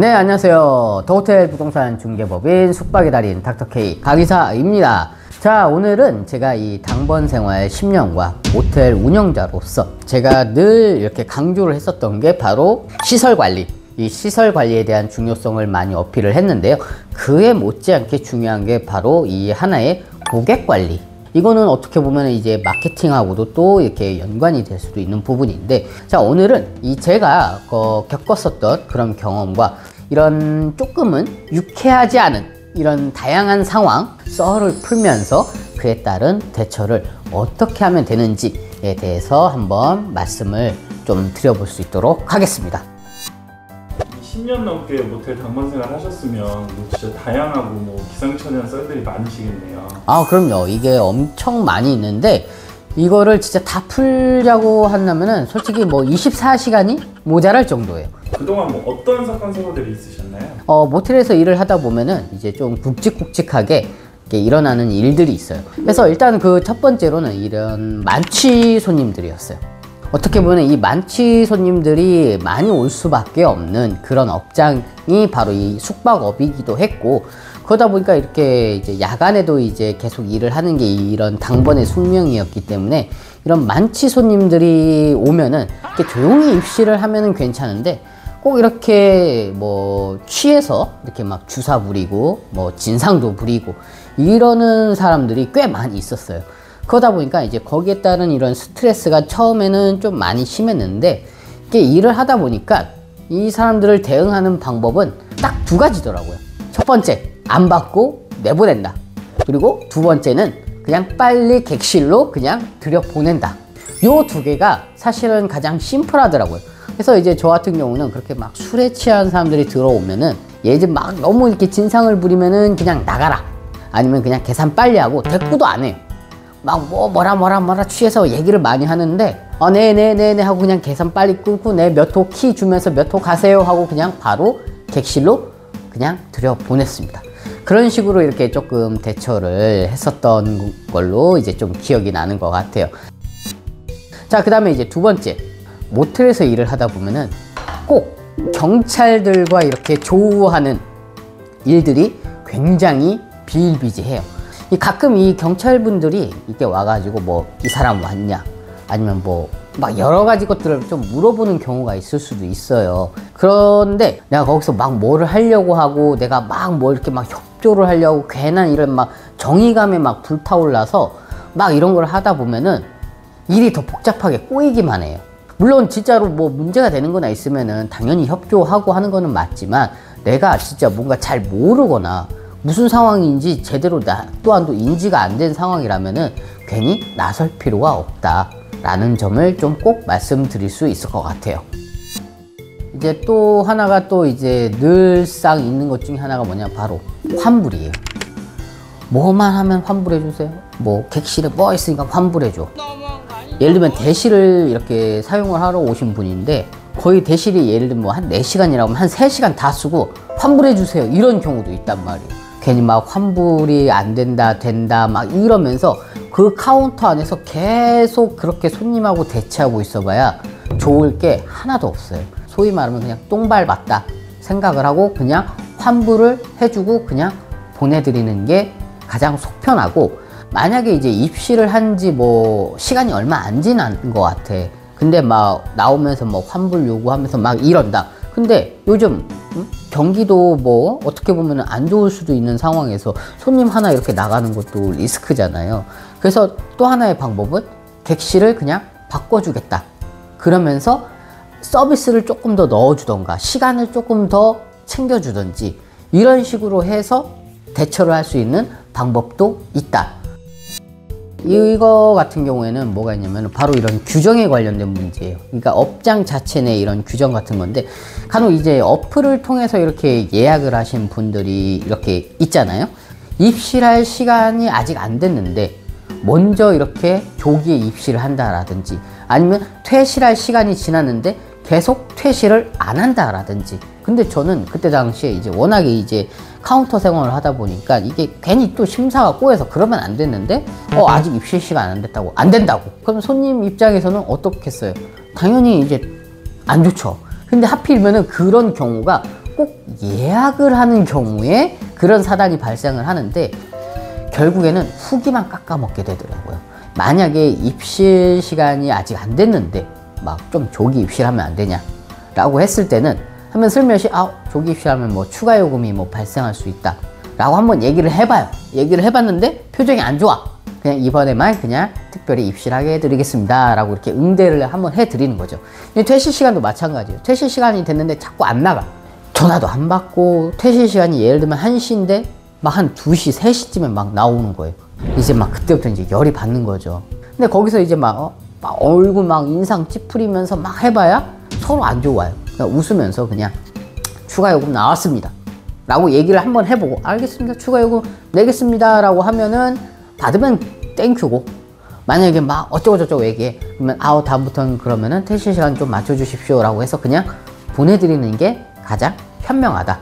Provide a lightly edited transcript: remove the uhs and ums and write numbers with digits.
네, 안녕하세요. 더호텔 부동산 중개법인 숙박의 달인 닥터K 강의사입니다. 자, 오늘은 제가 이 당번 생활 10년과 모텔 운영자로서 제가 늘 이렇게 강조를 했었던 게 바로 시설 관리, 이 시설 관리에 대한 중요성을 많이 어필을 했는데요. 그에 못지않게 중요한 게 바로 이 하나의 고객 관리. 이거는 어떻게 보면 이제 마케팅하고도 또 이렇게 연관이 될 수도 있는 부분인데, 자, 오늘은 이 제가 겪었었던 그런 경험과 이런 조금은 유쾌하지 않은 이런 다양한 상황 썰을 풀면서 그에 따른 대처를 어떻게 하면 되는지에 대해서 한번 말씀을 좀 드려볼 수 있도록 하겠습니다. 10년 넘게 모텔 당번 생활 하셨으면 진짜 다양하고 기상천외한 썰들이 많으시겠네요. 아, 그럼요. 이게 엄청 많이 있는데 이거를 진짜 다 풀자고 한다면은 솔직히 24시간이 모자랄 정도예요. 그동안 어떤 사건 사고들이 있으셨나요? 모텔에서 일을 하다 보면은 이제 좀 굵직굵직하게 일어나는 일들이 있어요. 그래서 일단 그 첫 번째로는 이런 만취 손님들이었어요. 어떻게 보면 이 만취 손님들이 많이 올 수밖에 없는 그런 업장이 바로 이 숙박업이기도 했고, 그러다 보니까 이렇게 이제 야간에도 이제 계속 일을 하는 게 이런 당번의 숙명이었기 때문에 이런 만취 손님들이 오면은 이렇게 조용히 입실을 하면은 괜찮은데 꼭 이렇게 취해서 이렇게 막 주사 부리고 진상도 부리고 이러는 사람들이 꽤 많이 있었어요. 그러다 보니까 이제 거기에 따른 이런 스트레스가 처음에는 좀 많이 심했는데, 이게 일을 하다 보니까 이 사람들을 대응하는 방법은 딱 두 가지더라고요. 첫 번째, 안 받고 내보낸다. 그리고 두 번째는 그냥 빨리 객실로 그냥 들여보낸다. 요 두 개가 사실은 가장 심플하더라고요. 그래서 이제 저 같은 경우는 그렇게 막 술에 취한 사람들이 들어오면은 얘들 막 너무 이렇게 진상을 부리면은 그냥 나가라, 아니면 그냥 계산 빨리 하고 대꾸도 안 해요. 막 뭐라 취해서 얘기를 많이 하는데 네네네네 하고 그냥 계산 빨리 끊고 네 몇 호 키 주면서 몇 호 가세요 하고 그냥 바로 객실로 그냥 들여보냈습니다. 그런 식으로 이렇게 조금 대처를 했었던 걸로 이제 좀 기억이 나는 것 같아요. 자, 그 다음에 이제 두 번째, 모텔에서 일을 하다 보면은 꼭 경찰들과 이렇게 조우하는 일들이 굉장히 비일비재해요. 가끔 이 경찰분들이 이렇게 와가지고 이 사람 왔냐, 아니면 막 여러 가지 것들을 좀 물어보는 경우가 있을 수도 있어요. 그런데 내가 거기서 막 뭐를 하려고 하고 내가 막 이렇게 막 협조를 하려고 괜한 이런 막 정의감에 막 불타올라서 막 이런 걸 하다 보면은 일이 더 복잡하게 꼬이기만 해요. 물론 진짜로 문제가 되는 거나 있으면은 당연히 협조하고 하는 거는 맞지만, 내가 진짜 뭔가 잘 모르거나 무슨 상황인지 제대로 나 또한도 인지가 안 된 상황이라면은 괜히 나설 필요가 없다라는 점을 좀 꼭 말씀드릴 수 있을 것 같아요. 이제 또 하나가 또 이제 늘상 있는 것 중에 하나가 뭐냐, 바로 환불이에요. 뭐만 하면 환불해 주세요. 객실에 있으니까 환불해 줘. 예를 들면 대실을 이렇게 사용을 하러 오신 분인데 거의 대실이 예를 들면 한 4시간이라고 하면 한 3시간 다 쓰고 환불해 주세요 이런 경우도 있단 말이에요. 괜히 막 환불이 안 된다 막 이러면서 그 카운터 안에서 계속 그렇게 손님하고 대치하고 있어봐야 좋을 게 하나도 없어요. 소위 말하면 그냥 똥 밟았다 생각을 하고 그냥 환불을 해주고 그냥 보내드리는 게 가장 속 편하고, 만약에 이제 입실을 한지 시간이 얼마 안 지난 것 같아. 근데 막 나오면서 환불 요구하면서 막 이런다. 근데 요즘 경기도 어떻게 보면 안 좋을 수도 있는 상황에서 손님 하나 이렇게 나가는 것도 리스크잖아요. 그래서 또 하나의 방법은 객실을 그냥 바꿔주겠다. 그러면서 서비스를 조금 더 넣어주던가 시간을 조금 더 챙겨주던지 이런 식으로 해서 대처를 할 수 있는 방법도 있다. 이거 같은 경우에는 뭐가 있냐면 바로 이런 규정에 관련된 문제예요. 그러니까 업장 자체 내 이런 규정 같은 건데, 간혹 이제 어플을 통해서 이렇게 예약을 하신 분들이 이렇게 있잖아요. 입실할 시간이 아직 안 됐는데 먼저 이렇게 조기에 입실을 한다라든지, 아니면 퇴실할 시간이 지났는데 계속 퇴실을 안 한다라든지. 근데 저는 그때 당시에 이제 워낙에 이제 카운터 생활을 하다 보니까 이게 괜히 또 심사가 꼬여서 그러면 안 됐는데 아직 입실 시간 안 됐다고, 안 된다고. 그럼 손님 입장에서는 어떻겠어요? 당연히 이제 안 좋죠. 근데 하필이면은 그런 경우가 꼭 예약을 하는 경우에 그런 사단이 발생을 하는데 결국에는 후기만 깎아먹게 되더라고요. 만약에 입실 시간이 아직 안 됐는데 막 좀 조기 입실하면 안 되냐 라고 했을 때는 한번 슬며시 조기 입실하면 뭐 추가 요금이 뭐 발생할 수 있다 라고 한번 얘기를 해봐요. 얘기를 해봤는데 표정이 안 좋아. 그냥 이번에만 그냥 특별히 입실하게 해드리겠습니다 라고 이렇게 응대를 한번 해드리는 거죠. 퇴실 시간도 마찬가지예요. 퇴실 시간이 됐는데 자꾸 안 나가. 전화도 안 받고 퇴실 시간이 예를 들면 1시인데 막 한 2시, 3시쯤에 막 나오는 거예요. 이제 막 그때부터 이제 열이 받는 거죠. 근데 거기서 이제 막 얼굴 막 인상 찌푸리면서 막 해봐야 서로 안 좋아요. 그냥 웃으면서 그냥 추가 요금 나왔습니다 라고 얘기를 한번 해보고 알겠습니다, 추가 요금 내겠습니다 라고 하면은 받으면 땡큐고, 만약에 막 어쩌고저쩌고 얘기해 그러면 다음부터는 그러면은 퇴실 시간 좀 맞춰주십시오 라고 해서 그냥 보내드리는 게 가장 현명하다